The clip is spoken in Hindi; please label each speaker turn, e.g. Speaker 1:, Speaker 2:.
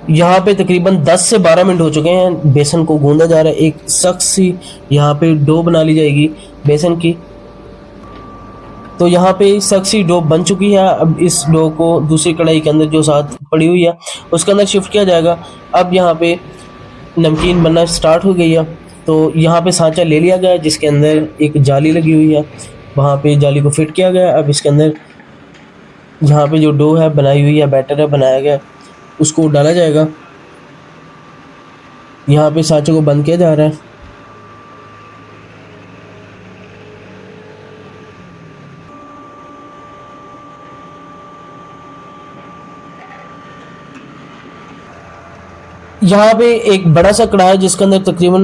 Speaker 1: यहाँ पे तकरीबन 10 से 12 मिनट हो चुके हैं, बेसन को गूंदा जा रहा है। एक सख्त सी यहाँ पे डो बना ली जाएगी बेसन की। तो यहाँ पे सख्त सी डो बन चुकी है। अब इस डो को दूसरी कढ़ाई के अंदर जो साथ पड़ी हुई है उसके अंदर शिफ्ट किया जाएगा। अब यहाँ पे नमकीन बनना स्टार्ट हो गई है। तो यहाँ पे सांचा ले लिया गया है जिसके अंदर एक जाली लगी हुई है, वहाँ पे जाली को फिट किया गया है। अब इसके अंदर यहाँ पे जो डो है बनाई हुई है, बैटर है बनाया गया, उसको डाला जाएगा। यहाँ पे सांचे को बंद किया जा रहा है। यहाँ पे एक बड़ा सा कढ़ाई है जिसके अंदर तकरीबन